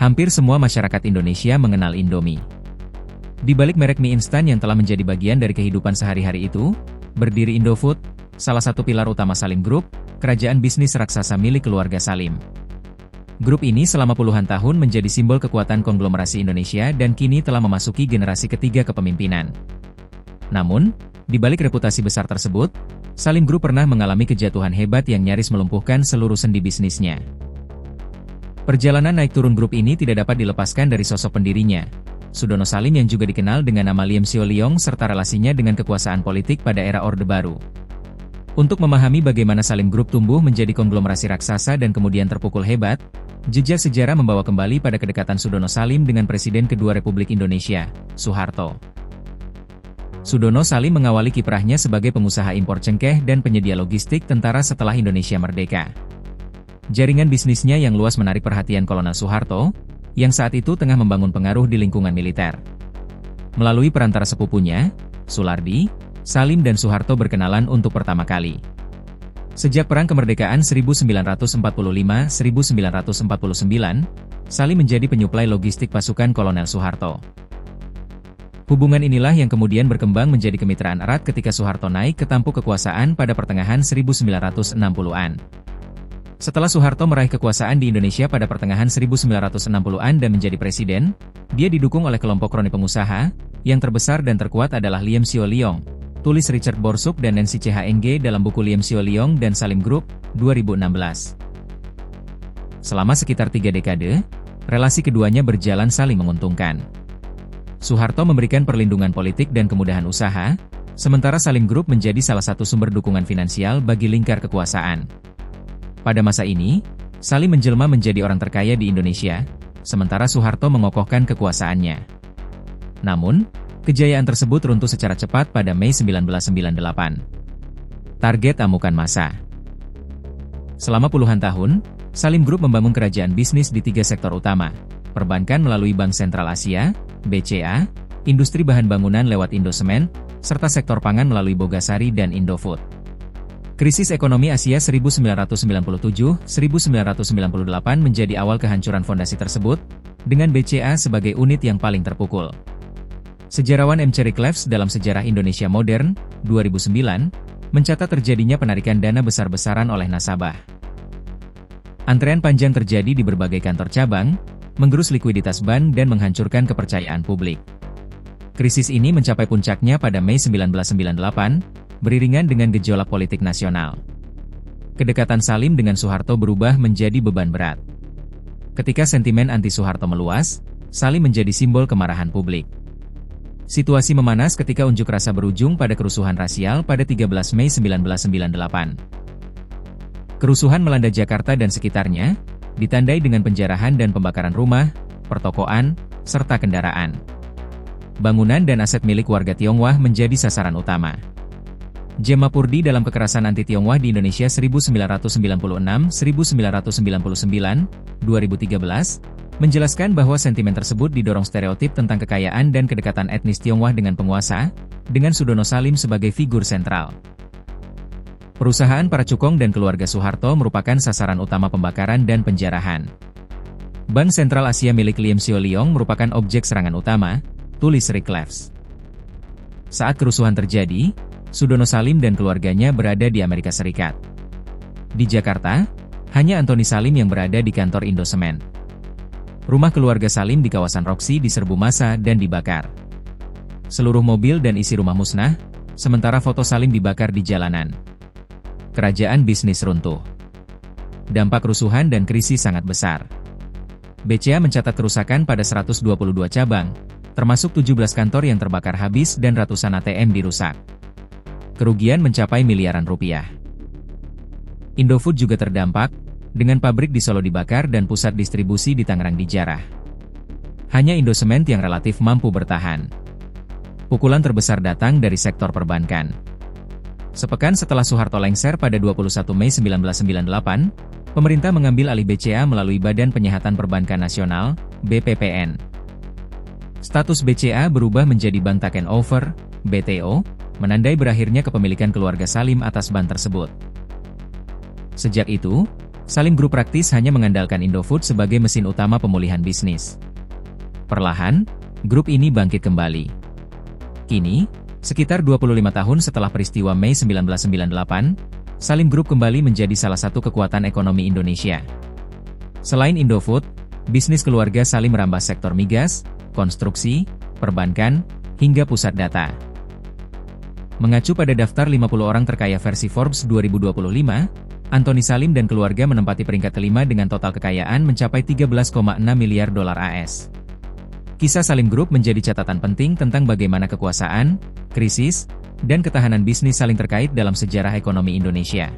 Hampir semua masyarakat Indonesia mengenal Indomie. Di balik merek mie instan yang telah menjadi bagian dari kehidupan sehari-hari itu, berdiri Indofood, salah satu pilar utama Salim Group, kerajaan bisnis raksasa milik keluarga Salim. Grup ini selama puluhan tahun menjadi simbol kekuatan konglomerasi Indonesia dan kini telah memasuki generasi ketiga kepemimpinan. Namun, di balik reputasi besar tersebut, Salim Group pernah mengalami kejatuhan hebat yang nyaris melumpuhkan seluruh sendi bisnisnya. Perjalanan naik turun grup ini tidak dapat dilepaskan dari sosok pendirinya, Sudono Salim yang juga dikenal dengan nama Lim Sio Leong serta relasinya dengan kekuasaan politik pada era Orde Baru. Untuk memahami bagaimana Salim Group tumbuh menjadi konglomerasi raksasa dan kemudian terpukul hebat, jejak sejarah membawa kembali pada kedekatan Sudono Salim dengan Presiden kedua Republik Indonesia, Soeharto. Sudono Salim mengawali kiprahnya sebagai pengusaha impor cengkeh dan penyedia logistik tentara setelah Indonesia merdeka. Jaringan bisnisnya yang luas menarik perhatian Kolonel Soeharto, yang saat itu tengah membangun pengaruh di lingkungan militer. Melalui perantara sepupunya, Sulardi, Salim dan Soeharto berkenalan untuk pertama kali. Sejak Perang Kemerdekaan 1945-1949, Salim menjadi penyuplai logistik pasukan Kolonel Soeharto. Hubungan inilah yang kemudian berkembang menjadi kemitraan erat ketika Soeharto naik ke tampuk kekuasaan pada pertengahan 1960-an. Setelah Soeharto meraih kekuasaan di Indonesia pada pertengahan 1960-an dan menjadi presiden, dia didukung oleh kelompok kroni pengusaha, yang terbesar dan terkuat adalah Lim Sio Leong, tulis Richard Borsuk dan Nancy CHNG dalam buku Lim Sio Leong dan Salim Group, 2016. Selama sekitar 3 dekade, relasi keduanya berjalan saling menguntungkan. Soeharto memberikan perlindungan politik dan kemudahan usaha, sementara Salim Group menjadi salah satu sumber dukungan finansial bagi lingkar kekuasaan. Pada masa ini, Salim menjelma menjadi orang terkaya di Indonesia, sementara Soeharto mengokohkan kekuasaannya. Namun, kejayaan tersebut runtuh secara cepat pada Mei 1998. Target amukan massa. Selama puluhan tahun, Salim Group membangun kerajaan bisnis di 3 sektor utama, perbankan melalui Bank Sentral Asia, BCA, industri bahan bangunan lewat Indosemen, serta sektor pangan melalui Bogasari dan Indofood. Krisis ekonomi Asia 1997-1998 menjadi awal kehancuran fondasi tersebut, dengan BCA sebagai unit yang paling terpukul. Sejarawan M. Cherrycleffs dalam Sejarah Indonesia Modern, 2009, mencatat terjadinya penarikan dana besar-besaran oleh nasabah. Antrean panjang terjadi di berbagai kantor cabang, menggerus likuiditas bank dan menghancurkan kepercayaan publik. Krisis ini mencapai puncaknya pada Mei 1998, beriringan dengan gejolak politik nasional. Kedekatan Salim dengan Soeharto berubah menjadi beban berat. Ketika sentimen anti-Soeharto meluas, Salim menjadi simbol kemarahan publik. Situasi memanas ketika unjuk rasa berujung pada kerusuhan rasial pada 13 Mei 1998. Kerusuhan melanda Jakarta dan sekitarnya, ditandai dengan penjarahan dan pembakaran rumah, pertokoan, serta kendaraan. Bangunan dan aset milik warga Tionghoa menjadi sasaran utama. Gemma Purdi dalam Kekerasan Anti-Tionghoa di Indonesia 1996-1999, 2013, menjelaskan bahwa sentimen tersebut didorong stereotip tentang kekayaan dan kedekatan etnis Tionghoa dengan penguasa, dengan Sudono Salim sebagai figur sentral. Perusahaan para cukong dan keluarga Soeharto merupakan sasaran utama pembakaran dan penjarahan. Bank Sentral Asia milik Lim Sio Leong merupakan objek serangan utama, tulis Cherrycleffs. Saat kerusuhan terjadi, Sudono Salim dan keluarganya berada di Amerika Serikat. Di Jakarta, hanya Antoni Salim yang berada di kantor Indosemen. Rumah keluarga Salim di kawasan Roxy diserbu massa dan dibakar. Seluruh mobil dan isi rumah musnah, sementara foto Salim dibakar di jalanan. Kerajaan bisnis runtuh. Dampak kerusuhan dan krisis sangat besar. BCA mencatat kerusakan pada 122 cabang, termasuk 17 kantor yang terbakar habis dan ratusan ATM dirusak. Kerugian mencapai miliaran rupiah. Indofood juga terdampak, dengan pabrik di Solo dibakar dan pusat distribusi di Tangerang dijarah. Hanya Indosement yang relatif mampu bertahan. Pukulan terbesar datang dari sektor perbankan. Sepekan setelah Soeharto lengser pada 21 Mei 1998, pemerintah mengambil alih BCA melalui Badan Penyihatan Perbankan Nasional, BPPN. Status BCA berubah menjadi Bank Taken Over, BTO, menandai berakhirnya kepemilikan keluarga Salim atas bank tersebut. Sejak itu, Salim Group praktis hanya mengandalkan Indofood sebagai mesin utama pemulihan bisnis. Perlahan, grup ini bangkit kembali. Kini, sekitar 25 tahun setelah peristiwa Mei 1998, Salim Group kembali menjadi salah satu kekuatan ekonomi Indonesia. Selain Indofood, bisnis keluarga Salim merambah sektor migas, konstruksi, perbankan, hingga pusat data. Mengacu pada daftar 50 orang terkaya versi Forbes 2025, Antoni Salim dan keluarga menempati peringkat kelima dengan total kekayaan mencapai 13,6 miliar dolar AS. Kisah Salim Group menjadi catatan penting tentang bagaimana kekuasaan, krisis, dan ketahanan bisnis saling terkait dalam sejarah ekonomi Indonesia.